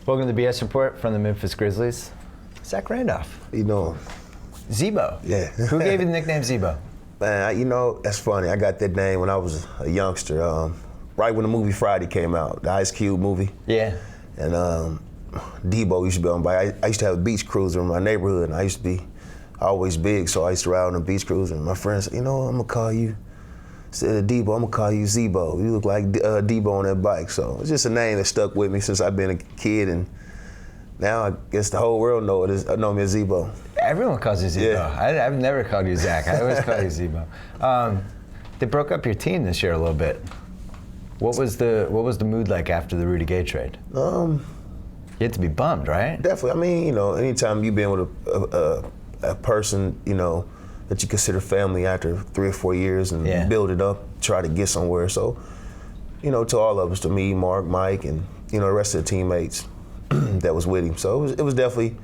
Welcome to the BS Report from the Memphis Grizzlies. Zach Randolph. You know. Zebo. Yeah. Who gave you the nickname Zebo? Man, you know, that's funny. I got that name when I was a youngster, right when the movie Friday came out, the Ice Cube movie. Yeah. And Debo used to be on bike. I used to have a beach cruiser in my neighborhood, and I used to be always big, so I used to ride on a beach cruiser. And my friend said, you know, I'm gonna call you, instead of Debo, I'm gonna call you Zebo. You look like Debo on that bike. So it's just a name that stuck with me since I've been a kid, and now I guess the whole world know me as Zebo. Everyone calls you Zebo. Yeah. I've never called you Zach. I always call you Zebo. They broke up your team this year a little bit. What was the mood like after the Rudy Gay trade? You had to be bummed, right? Definitely. I mean, you know, anytime you've been with a person, you know, that you consider family after 3 or 4 years and build it up, try to get somewhere. So, you know, to all of us, to me, Mark, Mike, and, you know, the rest of the teammates that was with him. So it was definitely,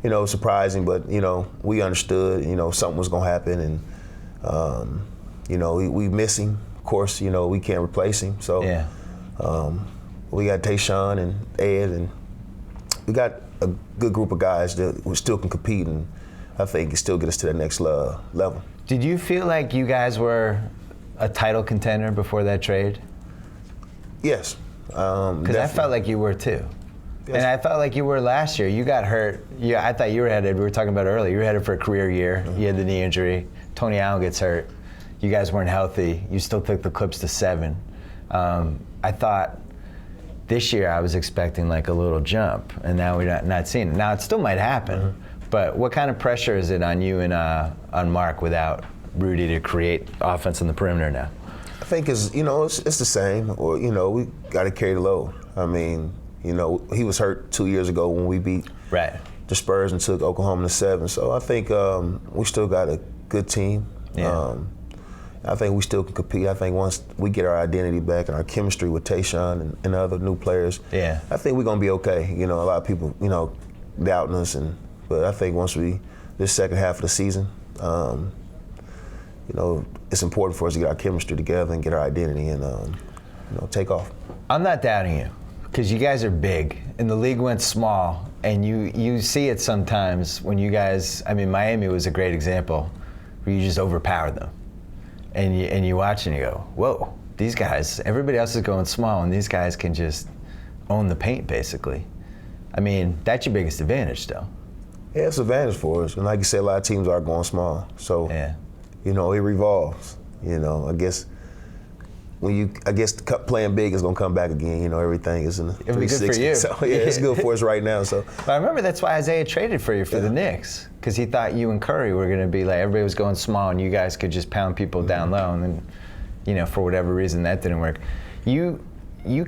you know, surprising, but, you know, we understood, you know, something was going to happen, and, you know, we miss him. Of course, you know, we can't replace him. So we got Tayshaun and Ed, and we got a good group of guys that we still can compete, and I think it still get us to the next level. Did you feel like you guys were a title contender before that trade? Yes. Because I felt like you were too. Yes. And I felt like you were last year. You got hurt. Yeah, I thought you were headed, we were talking about it earlier, you were headed for a career year. Mm-hmm. You had the knee injury. Tony Allen gets hurt. You guys weren't healthy. You still took the Clips to 7. I thought this year I was expecting like a little jump, and now we're not seeing it. Now it still might happen, but what kind of pressure is it on you and on Mark without Rudy to create offense on the perimeter now? I think it's the same, or, you know, we got to carry the load. I mean, you know, he was hurt 2 years ago when we beat the Spurs and took Oklahoma to 7. So I think we still got a good team. Yeah. I think we still can compete. I think once we get our identity back and our chemistry with Tayshaun and other new players, I think we're gonna be okay. You know, a lot of people, you know, doubting us, but I think once this second half of the season, you know, it's important for us to get our chemistry together and get our identity and you know, take off. I'm not doubting you, because you guys are big, and the league went small, and you see it sometimes when you guys. I mean, Miami was a great example, where you just overpowered them. And you watch and you go, whoa, these guys, everybody else is going small, and these guys can just own the paint, basically. I mean, that's your biggest advantage, though. Yeah, it's an advantage for us. And like you said, a lot of teams are going small. So, you know, it revolves. You know, I guess playing big is going to come back again. You know, everything is in the 360. It'll be good for you. So, yeah, it's good for us right now. So. But I remember that's why Isaiah traded for you for the Knicks, because he thought you and Curry were going to be like, everybody was going small and you guys could just pound people down low, and then, you know, for whatever reason that didn't work. You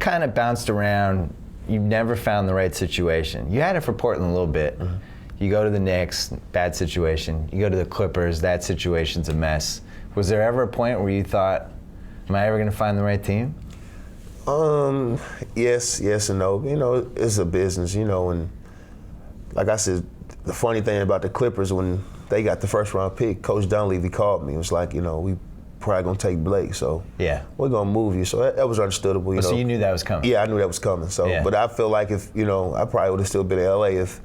kind of bounced around. You never found the right situation. You had it for Portland a little bit. You go to the Knicks, bad situation. You go to the Clippers, that situation's a mess. Was there ever a point where you thought, am I ever going to find the right team? Yes and no. You know, it's a business, you know, and like I said, the funny thing about the Clippers, when they got the first round pick, Coach Dunleavy called me. It was like, you know, we probably going to take Blake, so we're going to move you. So that was understandable, you know. So you knew that was coming? Yeah, I knew that was coming. So, but I feel like if, you know, I probably would have still been in LA if,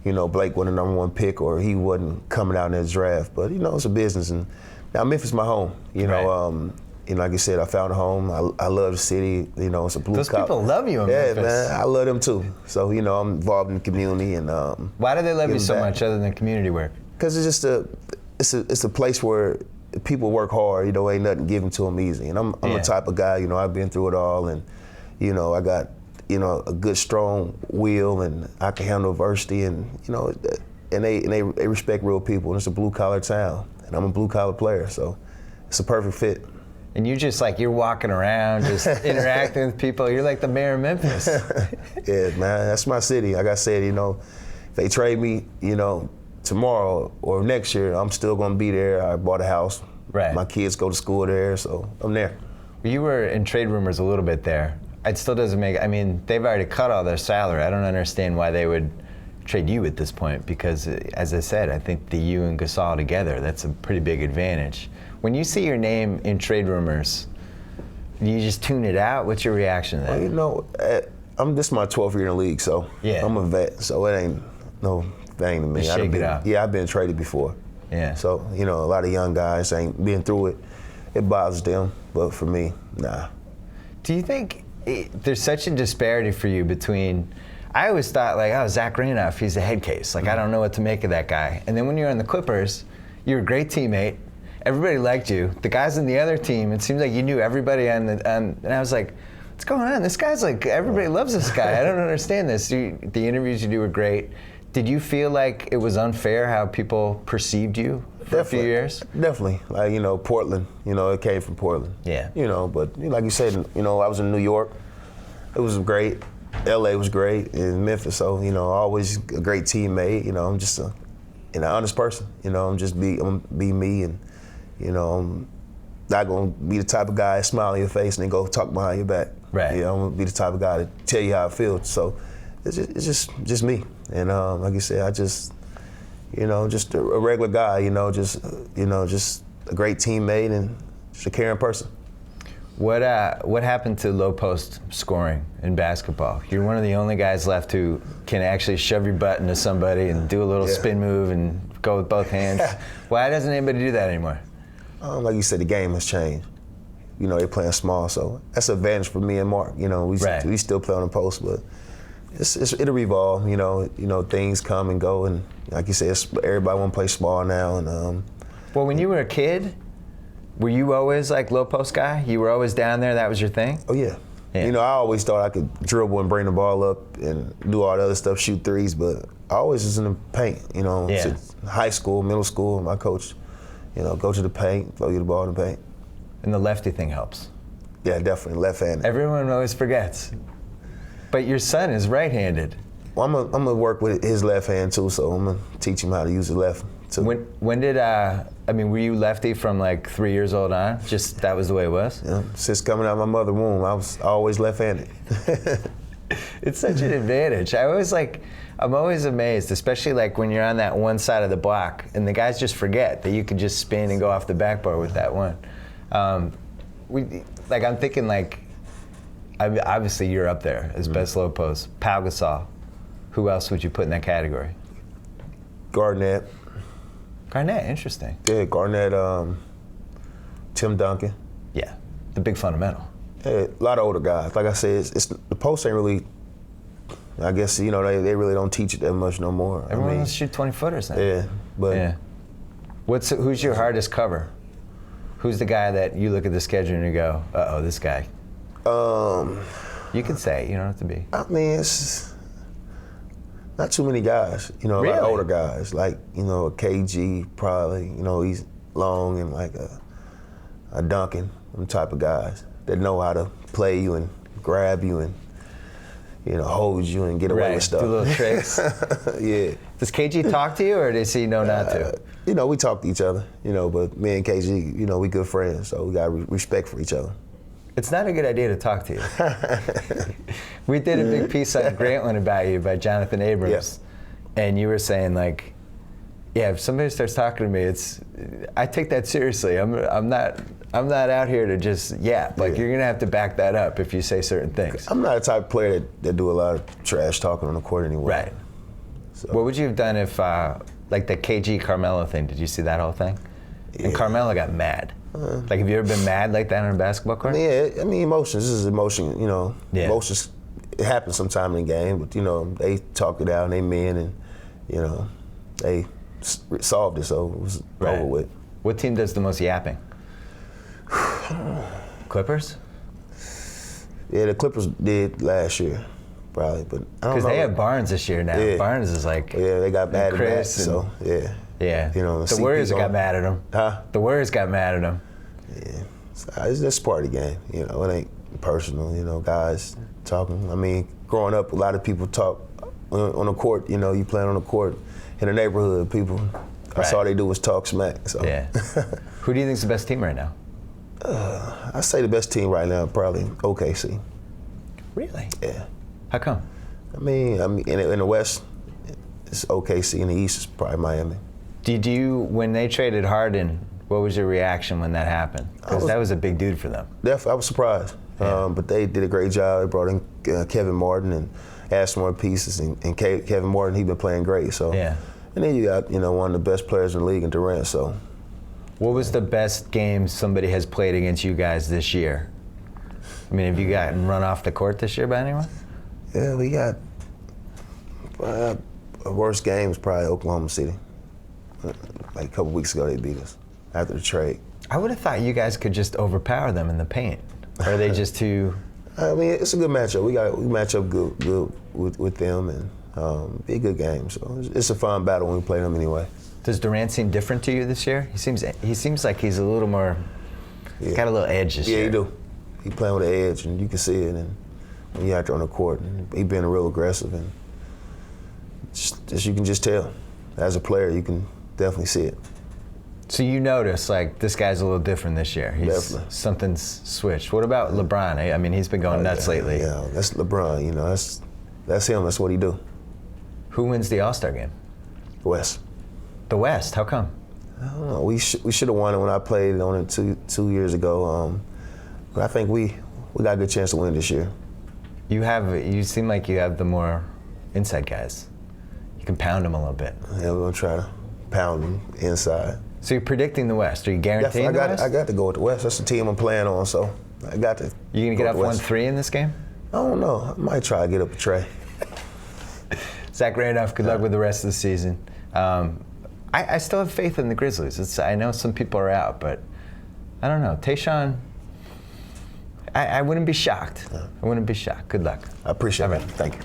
you know, Blake wasn't the #1 pick or he wasn't coming out in that draft. But, you know, it's a business. And now Memphis is my home, you know. You know, like I said, I found a home. I love the city. You know, it's a blue collar. Those people love you in Memphis. Yeah, man, I love them too. So, you know, I'm involved in the community and. Why do they love you so much, other than community work? Because it's just it's a place where people work hard. You know, ain't nothing given to them easy. And I'm the type of guy. You know, I've been through it all, and you know, I got, you know, a good strong will, and I can handle adversity, and you know, and they respect real people. And it's a blue collar town, and I'm a blue collar player, so it's a perfect fit. And you just like, you're walking around, just interacting with people. You're like the mayor of Memphis. Yeah, man, that's my city. Like I said, you know, if they trade me, you know, tomorrow or next year, I'm still gonna be there. I bought a house. My kids go to school there, so I'm there. You were in trade rumors a little bit there. It still doesn't make, I mean, they've already cut all their salary. I don't understand why they would trade you at this point, because as I said, I think you and Gasol together, that's a pretty big advantage. When you see your name in trade rumors, do you just tune it out? What's your reaction to that? Well, you know, This is my 12th year in the league, so yeah. I'm a vet, so it ain't no thing to me. Just shake it out. Yeah, I've been traded before. Yeah. So, a lot of young guys ain't been through it. It bothers them, but for me, nah. Do you think there's such a disparity for you between, I always thought Zach Randolph, he's a head case. I don't know what to make of that guy. And then when you're on the Clippers, you're a great teammate. Everybody liked you. The guys in the other team, it seems like you knew everybody and I was like, what's going on? This guy's everybody loves this guy. I don't understand this. The interviews you do were great. Did you feel like it was unfair how people perceived you for a few years? Definitely. Portland, it came from Portland. Yeah. But like you said, I was in New York. It was great. LA was great. And Memphis, so, always a great teammate. I'm just an honest person. I'm just I'm be me and, I'm not gonna be the type of guy that smile in your face and then go talk behind your back. Right. I'm gonna be the type of guy to tell you how I feel. So it's just me. And like you said, I just a regular guy. Just a great teammate and just a caring person. What happened to low post scoring in basketball? You're one of the only guys left who can actually shove your butt into somebody and do a little spin move and go with both hands. Why doesn't anybody do that anymore? Like you said, the game has changed. They're playing small, so that's an advantage for me and Mark. We still play on the post, but it'll revolve. Things come and go, and like you said, everybody want to play small now. And well, when you were a kid, were you always low post guy? You were always down there. That was your thing. Oh yeah. I always thought I could dribble and bring the ball up and do all the other stuff, shoot threes, but I always was in the paint. High school, middle school, my coach. Go to the paint, throw you the ball in the paint. And the lefty thing helps. Yeah, definitely, left-handed. Everyone always forgets. But your son is right-handed. Well, I'm gonna work with his left hand too, so I'm gonna teach him how to use the left too. When did were you lefty from 3 years old on? Just that was the way it was? Yeah, since coming out of my mother's womb, I was always left-handed. It's such an advantage. I'm always amazed, especially when you're on that one side of the block and the guys just forget that you can just spin and go off the backboard with that one. I'm thinking obviously you're up there as best low post. Pau Gasol. Who else would you put in that category? Garnett, interesting. Yeah, Garnett, Tim Duncan. Yeah, the big fundamental. Yeah, a lot of older guys. Like I said, it's the post ain't really, I guess, they really don't teach it that much no more. Everyone wants to shoot 20-footers now. Yeah, but. Yeah. Who's your hardest cover? Who's the guy that you look at the schedule and you go, uh-oh, this guy? You can say it, you don't have to be. It's not too many guys, Really? Like older guys, a KG probably, he's long and a Duncan, them type of guys that know how to play you and grab you and, hold you and get away with stuff. Do little tricks. Yeah. Does KG talk to you or does he know not to? We talk to each other, but me and KG, we good friends, so we got respect for each other. It's not a good idea to talk to you. We did a big piece on Grantland about you by Jonathan Abrams, and you were saying if somebody starts talking to me, I take that seriously. I'm not out here to just yap. You're gonna have to back that up if you say certain things. I'm not a type of player that do a lot of trash talking on the court anyway. Right. So. What would you have done if the KG Carmelo thing? Did you see that whole thing? Yeah. And Carmelo got mad. Have you ever been mad like that on a basketball court? Emotions. This is emotion. Emotions. It happens sometime in the game, but they talk it out and they men, and they solved it, so it was over with. What team does the most yapping? Clippers? Yeah, the Clippers did last year, probably, but I don't know. Because they have Barnes this year now. Yeah. Barnes is they got mad at that, so yeah. Yeah. The Warriors got mad at him. Huh? The Warriors got mad at him. Yeah. It's just part of the game. It ain't personal. Guys talking. Growing up, a lot of people talk on the court. You playing on the court in the neighborhood. People, that's all they do is talk smack. So. Yeah. Who do you think's the best team right now? I say the best team right now probably OKC. Really? Yeah. How come? In the West, it's OKC. In the East, it's probably Miami. Did you, when they traded Harden, what was your reaction when that happened? Because that was a big dude for them. Definitely, I was surprised. But they did a great job. They brought in Kevin Martin and added some more pieces. And Kevin Martin, he's been playing great. So. Yeah. And then you got, one of the best players in the league in Durant. So. What was the best game somebody has played against you guys this year? I mean, have you gotten run off the court this year by anyone? Yeah, we got our worst game was probably Oklahoma City. Like a couple weeks ago, they beat us after the trade. I would have thought you guys could just overpower them in the paint. Or are they just too? I mean, it's a good matchup. We match up good with them, and be a good game. So it's a fun battle when we play them anyway. Does Durant seem different to you this year? He seems like he's a little more, got a little edge this year. Yeah, he do. He playing with the edge, and you can see it. And when you're out there on the court, and he being real aggressive, and just you can just tell. As a player, you can definitely see it. So you notice, like, this guy's a little different this year. Definitely. Something's switched. What about LeBron? I mean, he's been going nuts lately. Yeah, that's LeBron. That's him. That's what he do. Who wins the All-Star game? West. The West. How come? I don't know. We should have won it when I played on it two years ago. But I think we got a good chance to win this year. You seem like you have the more inside guys. You can pound them a little bit. Yeah, we're gonna try to pound them inside. So you're predicting the West? Are you guaranteeing the West? I got to go with the West. That's the team I'm playing on, so I got to. You gonna get up 1-3 in this game? I don't know. I might try to get up a tray. Zach Randolph, good luck with the rest of the season. I still have faith in the Grizzlies. I know some people are out, but I don't know. Tayshaun, I wouldn't be shocked. I wouldn't be shocked. Good luck. I appreciate it. Thank you.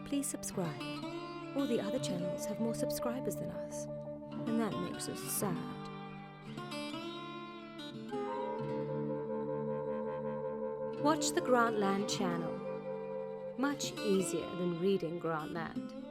Please subscribe. All the other channels have more subscribers than us, and that makes us sad. Watch the Grantland channel. Much easier than reading Grantland.